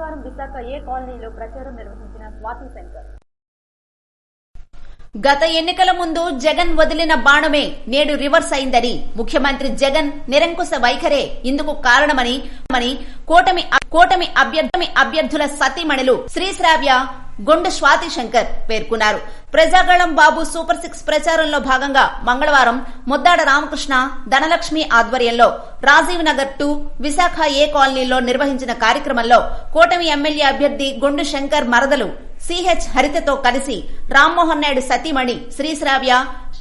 మంగళవారం విశాఖ ఏ కాలనీలో ప్రచారం నిర్వహించిన స్వాతి శంకర్. గత ఎన్నికల ముందు జగన్ వదిలిన బాణమే నేడు రివర్స్ అయిందని, ముఖ్యమంత్రి జగన్ నిరంకుశ వైఖరే ఇందుకు కారణమని కూటమి అభ్యర్థుల సతీమణులు శ్రీశ్రావ్య, గొండు స్వాతి శంకర్ పేర్కొన్నారు. ప్రజాగళం బాబు సూపర్ 6 ప్రచారంలో భాగంగా మంగళవారం ముద్దాడ రామకృష్ణ, ధనలక్ష్మి ఆధ్వర్యంలో రాజీవ్ నగర్ 2 విశాఖ ఏ కాలనీలో నిర్వహించిన కార్యక్రమంలో కూటమి ఎమ్మెల్యే అభ్యర్థి గొండు శంకర్ మరదలు సిహెచ్ హరితతో కలిసి రామ్మోహన్ నాయుడు సతీమణి శ్రీశ్రావ్య,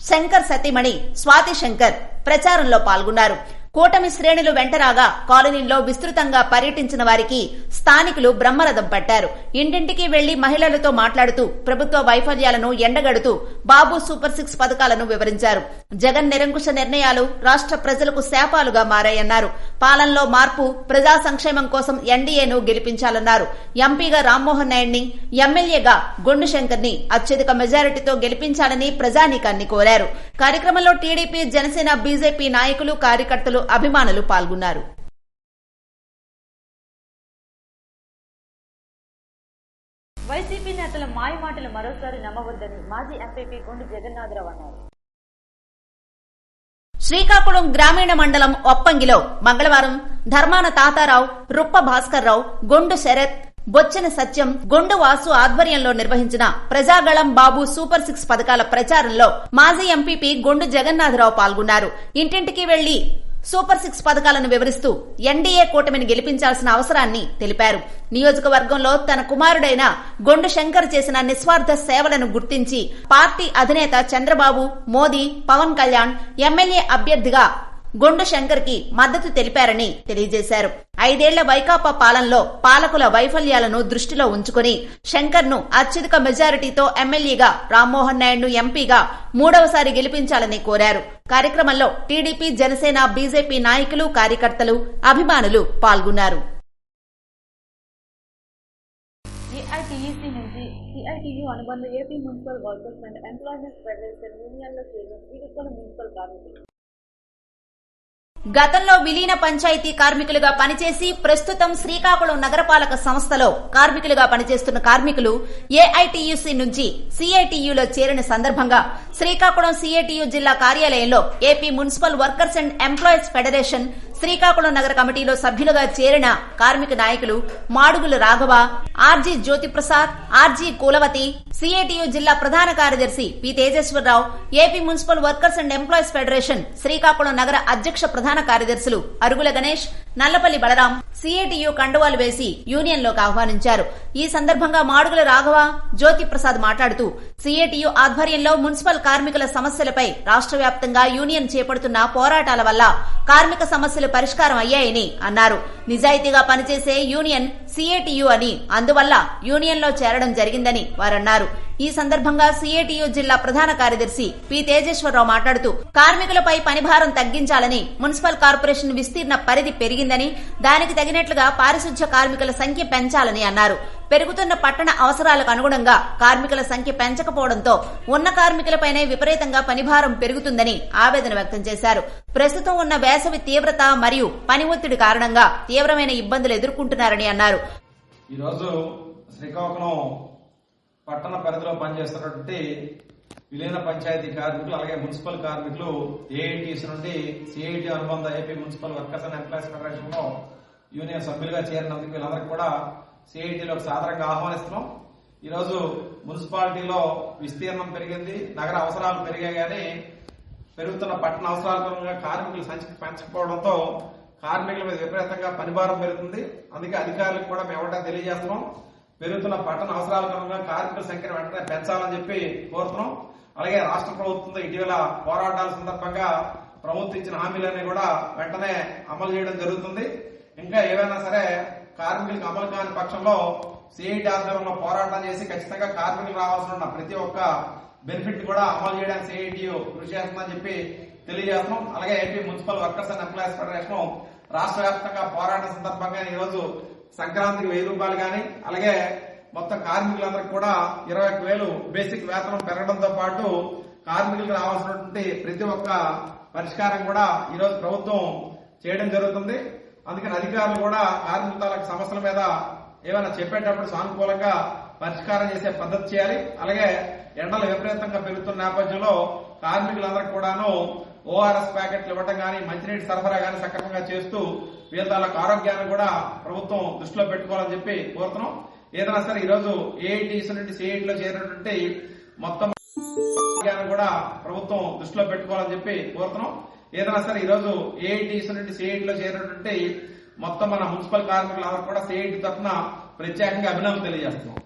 శంకర్ సతీమణి స్వాతి శంకర్ ప్రచారంలో పాల్గొన్నారు. కూటమి శ్రేణులు వెంటరాగా కాలనీల్లో విస్తృతంగా పర్యటించిన వారికి స్థానికులు బ్రహ్మరథం పట్టారు. ఇంటింటికి వెళ్లి మహిళలతో మాట్లాడుతూ ప్రభుత్వ వైఫల్యాలను ఎండగడుతూ బాబు సూపర్ 6 పథకాలను వివరించారు. జగన్ నిరంకుశ నిర్ణయాలు రాష్ట్ర ప్రజలకు శాపాలుగా మారాయన్నారు. పాలనలో మార్పు, ప్రజా సంక్షేమం కోసం ఎన్డీఏను గెలిపించాలన్నారు. ఎంపీగా రామ్మోహన్ నాయుడిని, ఎమ్మెల్యేగా గొండు శంకర్ ని అత్యధిక మెజారిటీతో గెలిపించాలని ప్రజానీకాన్ని కోరారు. కార్యక్రమంలో టీడీపీ, జనసేన, బీజేపీ నాయకులు, కార్యకర్తలు, అభిమానులు పాల్గొన్నారు. వైసీపీ నేతల మాయమాటలు మరోసారి నమ్మవద్దని మాజీ ఎంపీపీ గొండు జగన్నాథరావు అన్నారు. శ్రీకాకుళం గ్రామీణ మండలం ఒప్పంగిలో మంగళవారం ధర్మాన తాతారావు, రుప్ప భాస్కర్రావు, గొండు శరత్, బొచ్చెన సత్యం, గొండు వాసు ఆధ్వర్యంలో నిర్వహించిన ప్రజాగళం బాబు సూపర్ 6 పథకాల ప్రచారంలో మాజీ ఎంపీపీ గొండు జగన్నాథరావు పాల్గొన్నారు. ఇంటింటికి వెళ్లి సూపర్ 6 పథకాలను వివరిస్తూ ఎన్డీఏ కూటమిని గెలిపించాల్సిన అవసరాన్ని తెలిపారు. నియోజకవర్గంలో తన కుమారుడైన గొండు శంకర్ చేసిన నిస్వార్థ సేవలను గుర్తించి పార్టీ అధినేత చంద్రబాబు, మోదీ, పవన్ కళ్యాణ్ ఎమ్మెల్యే అభ్యర్థిగా గొండు శంకర్ కి మద్దతు తెలిపారని తెలియజేశారు. 5 ఏళ్ల వైకాపా పాలనలో పాలకుల వైఫల్యాలను దృష్టిలో ఉంచుకుని శంకర్ ను అత్యధిక మెజారిటీతో ఎమ్మెల్యేగా, రామ్మోహన్ నాయుడును ఎంపీగా 3వసారి గెలిపించాలని కోరారు. కార్యక్రమంలో టీడీపీ, జనసేన, బీజేపీ నాయకులు, కార్యకర్తలు, అభిమానులు పాల్గొన్నారు. ఏఐటీయూసీ నుంచి సిఐటియు అనుబంధ AP municipal workers and employment federation యూనియన్ల చేరిన శ్రీకాకుళం మున్సిపల్ కార్మికులు గతంలో విలీన పంచాయతీ కార్మికులుగా పనిచేసి ప్రస్తుతం శ్రీకాకుళం నగరపాలక సంస్థలో కార్మికులుగా పనిచేస్తున్న కార్మికులు ఏఐటీయూసీ నుంచి సిఐటియులో చేరిన సందర్భంగా శ్రీకాకుళం సిఐటియు జిల్లా కార్యాలయంలో AP municipal workers and employees federation Srikakulam నగర కమిటీలో సభ్యులుగా చేరిన కార్మిక నాయకులు మాడుగుల రాఘవ, ఆర్జీ జ్యోతిప్రసాద్, ఆర్జీ కులవతి, సిఐటియు జిల్లా ప్రధాన కార్యదర్శి P Tejeswararao, AP municipal workers and employees federation Srikakulam నగర అధ్యక్ష ప్రధాన కార్యదర్శులు అరుగుల గణేష్, నల్లపల్లి బలరాం సిఐటియు కండువాలు వేసి యూనియన్లోకి ఆహ్వానించారు. ఈ సందర్భంగా మాడుగుల రాఘవ, జ్యోతిప్రసాద్ మాట్లాడుతూ సిఐటియు ఆధ్వర్యంలో మున్సిపల్ కార్మికుల సమస్యలపై రాష్ట్ర వ్యాప్తంగా యూనియన్ చేపడుతున్న పోరాటాల వల్ల కార్మిక సమస్యలు పరిష్కారం అయ్యాయని అన్నారు. నిజాయితీగా పనిచేసే యూనియన్ సిఐటియు అని, అందువల్ల యూనియన్లో చేరడం జరిగిందని వారన్నారు. ఈ సందర్భంగా సిఐటియు జిల్లా ప్రధాన కార్యదర్శి పి తేజేశ్వరరావు మాట్లాడుతూ కార్మికులపై పనిభారం తగ్గించాలని, మున్సిపల్ కార్పొరేషన్ విస్తీర్ణ పరిధి పెరిగిందని, దానికి తగినట్లుగా పారిశుధ్య కార్మికుల సంఖ్య పెంచాలని అన్నారు. పెరుగుతున్న పట్టణ అవసరాలకు అనుగుణంగా కార్మికుల సంఖ్య పెంచకపోవడంతో ఉన్న కార్మికులపైనే విపరీతంగా పనిభారం పెరుగుతుందని ఆవేదన వ్యక్తం చేశారు. ప్రస్తుతం ఉన్న వేసవి తీవ్రత మరియు పని ఒత్తిడి కారణంగా తీవ్రమైన ఇబ్బందులు ఎదుర్కొంటున్నారని అన్నారు. ఈరోజు శ్రీకాకుళం పట్టణ పరిధిలో పనిచేస్తున్నటువంటి విలీన పంచాయతీ కార్మికులు, అలాగే మున్సిపల్ కార్మికులు ఏఐటీసీ నుండి సిఐటి అనుబంధ AP municipal workers and employees federation లో యూనియన్ సభ్యులుగా చేరినందుకు వీళ్ళందరికీ కూడా సిఐటిలోకి సాధారణంగా ఆహ్వానిస్తున్నాం. ఈరోజు మున్సిపాలిటీలో విస్తీర్ణం పెరిగింది, నగర అవసరాలు పెరిగాయి, కానీ పెరుగుతున్న పట్టణ అవసరాల పరంగా కార్మికుల సంఖ్య పెంచకపోవడంతో కార్మికుల మీద విపరీతంగా పనిభారం పెరుగుతుంది. అందుకే అధికారులకు కూడా మేము ఎవరైనా తెలియజేస్తున్నాం, పెరుగుతున్న పట్టణ అవసరాల పరంగా కార్మికుల సంఖ్యను వెంటనే పెంచాలని చెప్పి కోరుతున్నాం. అలాగే రాష్ట్ర ప్రభుత్వంతో ఇటీవల పోరాటాల సందర్భంగా ప్రభుత్వం ఇచ్చిన హామీలన్నీ కూడా వెంటనే అమలు చేయడం జరుగుతుంది. ఇంకా ఏవైనా సరే కార్మికులకు అమలు కాని పక్షంలో సిఐటి ఆధ్వర్యంలో పోరాటం చేసి ఖచ్చితంగా కార్మికులు రావాల్సిన ప్రతి ఒక్క బెనిఫిట్ కూడా అమలు చేయడానికి సిఐటియు కృషి చేస్తుందని చెప్పి తెలియజేస్తున్నాం. అలాగే AP municipal workers and employees federation రాష్ట్ర వ్యాప్తంగా పోరాటం సందర్భంగా ఈ రోజు సంక్రాంతికి 1000 రూపాయలు కానీ, అలాగే మొత్తం కార్మికులందరికీ కూడా 21,000 బేసిక్ వేతనం పెరగడంతో పాటు కార్మికులకు రావాల్సినటువంటి ప్రతి ఒక్క పరిష్కారం కూడా ఈ రోజు ప్రభుత్వం చేయడం జరుగుతుంది. అందుకని అధికారులు కూడా కార్మికుల సమస్యల మీద ఏమైనా చెప్పేటప్పుడు సానుకూలంగా పరిష్కారం చేసే పద్ధతి చేయాలి. అలాగే ఎండలు విపరీతంగా పెరుగుతున్న నేపథ్యంలో కార్మికులందరికీ కూడాను ఓఆర్ఎస్ ప్యాకెట్లు ఇవ్వడం కానీ, మంచినీటి సరఫరా కానీ సక్రమంగా చేస్తూ వీళ్ళ తాలూకు ఆరోగ్యాన్ని కూడా ప్రభుత్వం దృష్టిలో పెట్టుకోవాలని చెప్పి కోరుతున్నాం. ఏదైనా సరే ఈరోజు ఏఐటీసీ నుండి సిఐటీలో చేరినటువంటి మొత్తం కూడా ప్రభుత్వం దృష్టిలో పెట్టుకోవాలని చెప్పి కోరుతున్నాం. ఏదైనా సరే ఈరోజు ఏఐటీసీ నుండి సిఐటీలో చేరినటువంటి మొత్తం మన మున్సిపల్ కార్మికులందరూ కూడా సిఐటి తరఫున ప్రత్యేకంగా అభినందనలు తెలియజేస్తున్నాం.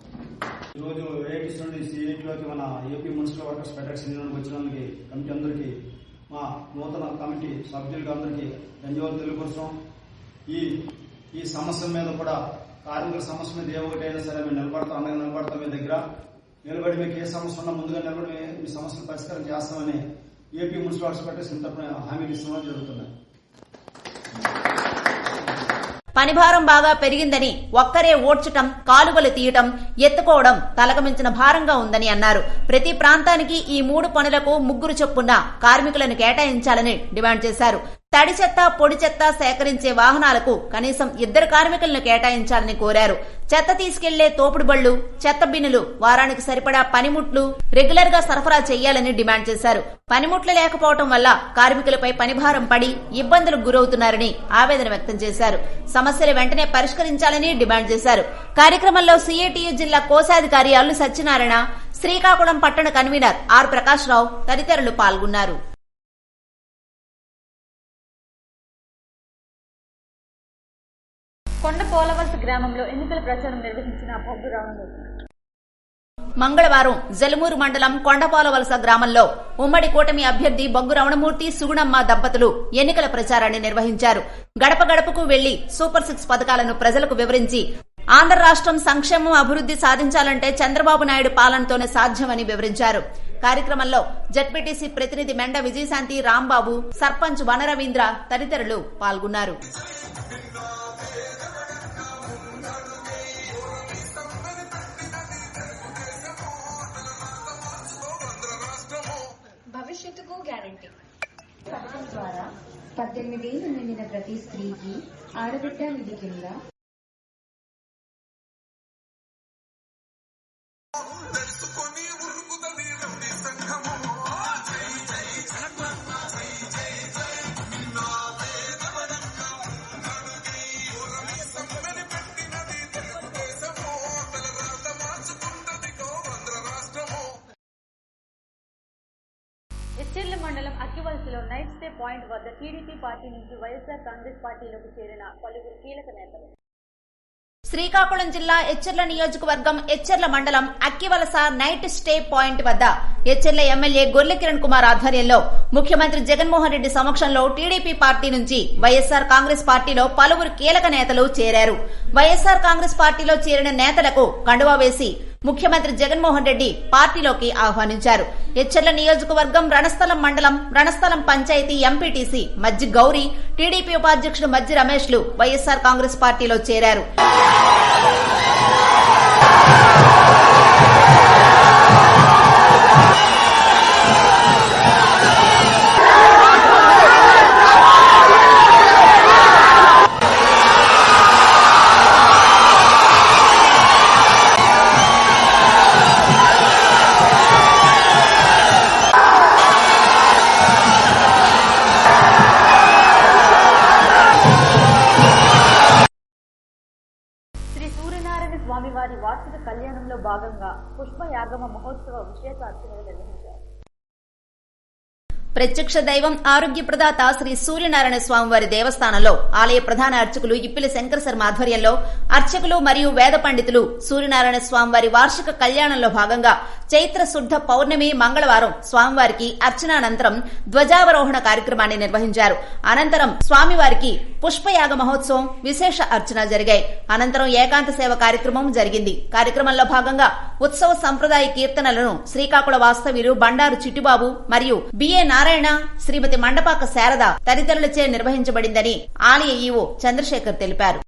ఈరోజు ఏఐటీసీ నుండి సిఐటిలోకి మన ఏపీ మున్సిపల్ వర్కర్స్ ఫెడరేషన్ నుండి వచ్చినందుకు కమిటీ అందరికీ, మా నూతన కమిటీ సభ్యులకి అందరికీ ధన్యవాదాలు తెలియపరుస్తున్నాం. ఈ సమస్య మీద కూడా కార్మికుల సమస్య మీద ఏ ఒకటైనా సరే మేము నిలబడతాం, అండగా నిలబడతాం. మీ దగ్గర నిలబడి మీకు ఏ సమస్య ఉన్నా ముందుగా నిలబడి మీ సమస్యలు పరిష్కారం చేస్తామని ఏపీ మున్సిపల్ వర్కర్స్ ఫెడరేషన్ తరఫున హామీలు ఇస్తామని జరుగుతున్నాయి. పనిభారం బాగా పెరిగిందని, ఒక్కరే ఓడ్చటం, కాలువలు తీయటం, ఎత్తుకోవడం తలకమించిన భారంగా ఉందని అన్నారు. ప్రతి ప్రాంతానికి ఈ 3 పనులకు 3 చొప్పున కార్మికులను కేటాయించాలని డిమాండ్ చేశారు. తడి చెత్త, పొడి చెత్త సేకరించే వాహనాలకు కనీసం 2 కార్మికులను కేటాయించాలని కోరారు. చెత్త తీసుకెళ్లే తోపుడు బళ్లు, చెత్త బిన్నులు, వారానికి సరిపడా పనిముట్లు రెగ్యులర్ గా సరఫరా చేయాలని డిమాండ్ చేశారు. పనిముట్లు లేకపోవడం వల్ల కార్మికులపై పనిభారం పడి ఇబ్బందులకు గురవుతున్నారని ఆవేదన వ్యక్తం చేశారు. సమస్యలు వెంటనే పరిష్కరించాలని డిమాండ్ చేశారు. కార్యక్రమంలో సిఐటియు జిల్లా కోశాధికారి అల్లు సత్యనారాయణ, శ్రీకాకుళం పట్టణ కన్వీనర్ ఆర్ ప్రకాష్ రావు తదితరులు పాల్గొన్నారు. కొండ పోలవలస గ్రామంలో ఎన్నికల ప్రచారం నిర్వహించిన బొగ్గు రమణమూర్తి మంగళవారం జలమూరు మండలం కొండపోలవలస గ్రామంలో ఉమ్మడి కూటమి అభ్యర్థి బొగ్గు రమణమూర్తి, సుగుణమ్మ దంపతులు ఎన్నికల ప్రచారాన్ని నిర్వహించారు. గడప గడపకు వెళ్లి సూపర్ 6 పథకాలను ప్రజలకు వివరించి ఆంధ్ర రాష్ట్రం సంక్షేమం, అభివృద్ది సాధించాలంటే చంద్రబాబు నాయుడు పాలనతోనే సాధ్యమని వివరించారు. కార్యక్రమంలో జడ్పీటీసీ ప్రతినిధి మెండ విజయశాంతి, రాంబాబు, సర్పంచ్ వనరవీంద్ర తదితరులు పాల్గొన్నారు. భవిష్యత్తుకు గ్యారంటీ పథకం ద్వారా 18 ఏళ్లు నిండిన ప్రతి స్త్రీకి ఆడబిడ్డ నిధి కింద ఎచ్చెర్ల మండలం అక్కివలసలో నైట్ స్టే పాయింట్ వద్ద టీడీపీ పార్టీ నుంచి వైఎస్ఆర్ కాంగ్రెస్ పార్టీలోకి చేరిన పలువురు కీలక నేతలు. శ్రీకాకుళం జిల్లా ఎచ్చెర్ల నియోజకవర్గం ఎచ్చెర్ల మండలం అక్కివలస నైట్ స్టే పాయింట్ వద్ద ఎచ్చెర్ల ఎమ్మెల్యే గొర్లె కిరణ్ కుమార్ ఆధ్వర్యంలో ముఖ్యమంత్రి జగన్మోహన్ రెడ్డి సమక్షంలో టీడీపీ పార్టీ నుంచి వైఎస్ఆర్ కాంగ్రెస్ పార్టీలో పలువురు కీలక నేతలు చేరారు. వైఎస్ఆర్ కాంగ్రెస్ పార్టీలో చేరిన నేతలకు కండువా వేసి ముఖ్యమంత్రి జగన్మోహన్ రెడ్డి పార్టీలోకి ఆహ్వానించారు. ఎచ్చెర్ల నియోజకవర్గం రణస్థలం మండలం రణస్థలం పంచాయతీ ఎంపీటీసీ మజ్జి గౌరీ, టీడీపీ ఉపాధ్యక్షుడు మజ్జి రమేష్లు వైఎస్ఆర్ కాంగ్రెస్ పార్టీలో చేరారు. స్వామివారి వార్షిక కళ్యాణంలో భాగంగా పుష్పయాగమ మహోత్సవ విశేష అర్చనలు నిర్వహించారు. ప్రత్యక్ష దైవం ఆరోగ్య ప్రదాత శ్రీ సూర్యనారాయణ స్వామివారి దేవస్థానంలో ఆలయ ప్రధాన అర్చకులు ఇప్పిలి శంకర శర్మ ఆధ్వర్యంలో అర్చకులు మరియు వేద పండితులు సూర్యనారాయణ స్వామివారి వార్షిక కళ్యాణంలో భాగంగా చైత్ర శుద్ధ పౌర్ణమి మంగళవారం స్వామివారికి అర్చనానంతరం ధ్వజావరోహణ కార్యక్రమాన్ని నిర్వహించారు. అనంతరం స్వామివారికి పుష్పయాగ మహోత్సవం విశేష అర్చన జరిగాయి. అనంతరం ఏకాంత సేవ కార్యక్రమం జరిగింది. కార్యక్రమంలో భాగంగా ఉత్సవ సంప్రదాయ కీర్తనలను శ్రీకాకుళ వాస్తవ్యులు బండారు చిట్టిబాబు మరియు బిఏ నారాయణ, శ్రీమతి మండపాక శారద తదితరులచే నిర్వహించబడిందని ఆలయ ఈవో చంద్రశేఖర్ తెలిపారు.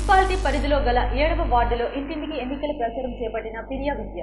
మున్సిపాలిటీ పరిధిలో గల 7వ వార్డులో ఇంటింటికి ఎన్నికల ప్రచారం చేపట్టిన పిరియా విద్య.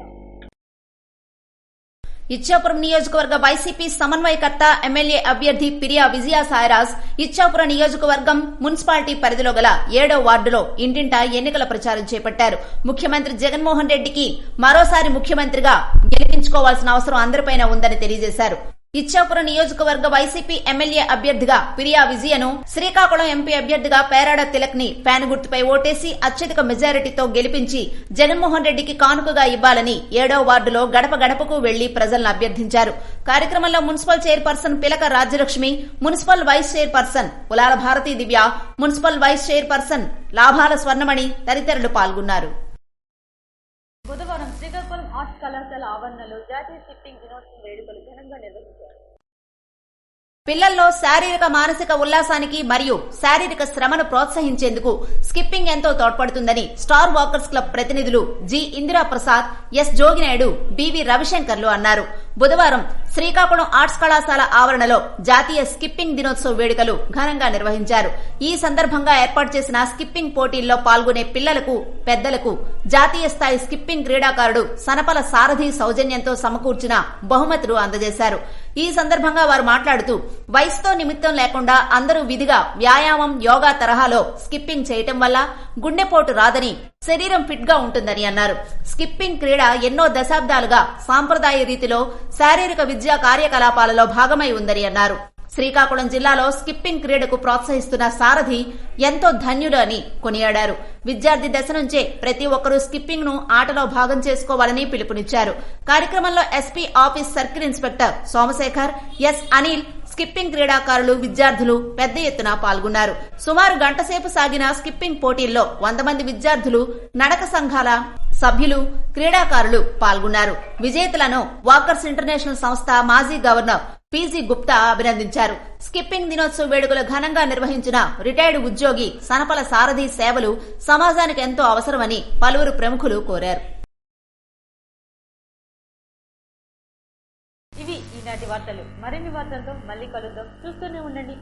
ఇచ్చాపురం నియోజకవర్గ వైసీపీ సమన్వయకర్త ఎమ్మెల్యే అభ్యర్థి పిరియా విజయ సాయిరాజ్ ఇచ్చాపురం నియోజకవర్గం మున్సిపాలిటీ పరిధిలో గల 7వ వార్డులో ఇంటింటా ఎన్నికల ప్రచారం చేపట్టారు. ముఖ్యమంత్రి జగన్మోహన్ రెడ్డికి మరోసారి ముఖ్యమంత్రిగా గెలిపించుకోవాల్సిన అవసరం అందరిపైన ఉందని తెలియజేశారు. ఇచ్చాపురం నియోజకవర్గ వైసీపీ ఎమ్మెల్యే అభ్యర్థిగా పిరియా విజయను, శ్రీకాకుళం ఎంపీ అభ్యర్థిగా పేరాడ తిలక్ ని ఫ్యాన్ గుర్తుపై ఓటేసి అత్యధిక మెజారిటీతో గెలిపించి జగన్మోహన్ రెడ్డికి కానుకగా ఇవ్వాలని 7వ వార్డులో గడప గడపకు వెళ్లి ప్రజలను అభ్యర్థించారు. కార్యక్రమంలో municipal chairperson Pilaka Rajyalakshmi, municipal vice chairperson Pulala Bharathi Divya, municipal vice chairperson Labhala Swarnamani తదితరులు పాల్గొన్నారు. బుధవారం శ్రీకాకుళం ఆర్ట్స్ కళాశాల ఆవరణలో జాతీయ స్కిప్పింగ్ దినోత్సవం వేడుకలు ఘనంగా నిర్వహించారు. పిల్లల్లో శారీరక మానసిక ఉల్లాసానికి మరియు శారీరక శ్రమను ప్రోత్సహించేందుకు స్కిప్పింగ్ ఎంతో తోడ్పడుతుందని స్టార్ వాకర్స్ క్లబ్ ప్రతినిధులు జి ఇందిరా ప్రసాద్, ఎస్ జోగినాయుడు, బివి రవిశంకర్లు అన్నారు. బుధవారం శ్రీకాకుళం ఆర్ట్స్ కళాశాల ఆవరణలో జాతీయ స్కిప్పింగ్ దినోత్సవ వేడుకలు ఘనంగా నిర్వహించారు. ఈ సందర్భంగా ఏర్పాటు చేసిన స్కిప్పింగ్ పోటీల్లో పాల్గొనే పిల్లలకు, పెద్దలకు జాతీయ స్థాయి స్కిప్పింగ్ క్రీడాకారుడు సనపల సారథి సౌజన్యంతో సమకూర్చిన బహుమతులు అందజేశారు. ఈ సందర్భంగా వారు మాట్లాడుతూ వయసుతో నిమిత్తం లేకుండా అందరూ విధిగా వ్యాయామం, యోగా తరహాలో స్కిప్పింగ్ చేయటం వల్ల గుండెపోటు రాదని, శరీరం ఫిట్ గా ఉంటుందని అన్నారు. స్కిప్పింగ్ క్రీడ ఎన్నో దశాబ్దాలుగా సాంప్రదాయ రీతిలో శారీరక విద్యా కార్యకలాపాలలో భాగమై ఉందని అన్నారు. శ్రీకాకుళం జిల్లాలో స్కిప్పింగ్ క్రీడకు ప్రోత్సహిస్తున్న సారథి ఎంతో ధన్యుడు అని కొనియాడారు. విద్యార్థి దశ నుంచే ప్రతి ఒక్కరూ స్కిప్పింగ్ ను ఆటలో భాగం చేసుకోవాలని పిలుపునిచ్చారు. కార్యక్రమంలో SP office circle inspector Somashekar, S Anil, skipping క్రీడాకారులు, విద్యార్థులు పెద్ద ఎత్తున పాల్గొన్నారు. సుమారు గంటసేపు సాగిన స్కిప్పింగ్ పోటీల్లో 100 మంది విద్యార్థులు, నడక సంఘాల సభ్యులు, క్రీడాకారులు పాల్గొన్నారు. విజేతలను వాకర్స్ ఇంటర్నేషనల్ సంస్థ మాజీ గవర్నర్ పీజీ గుప్తా అభినందించారు. స్కిప్పింగ్ దినోత్సవ వేడుకలు ఘనంగా నిర్వహించిన రిటైర్డ్ ఉద్యోగి సనపల సారథి సేవలు సమాజానికి ఎంతో అవసరమని పలువురు ప్రముఖులు కోరారు. ఇవి ఈనాటి వార్తలు. మరిన్ని వార్తలతో మళ్ళీ కలుద్దాం. చూస్తూనే ఉండండి.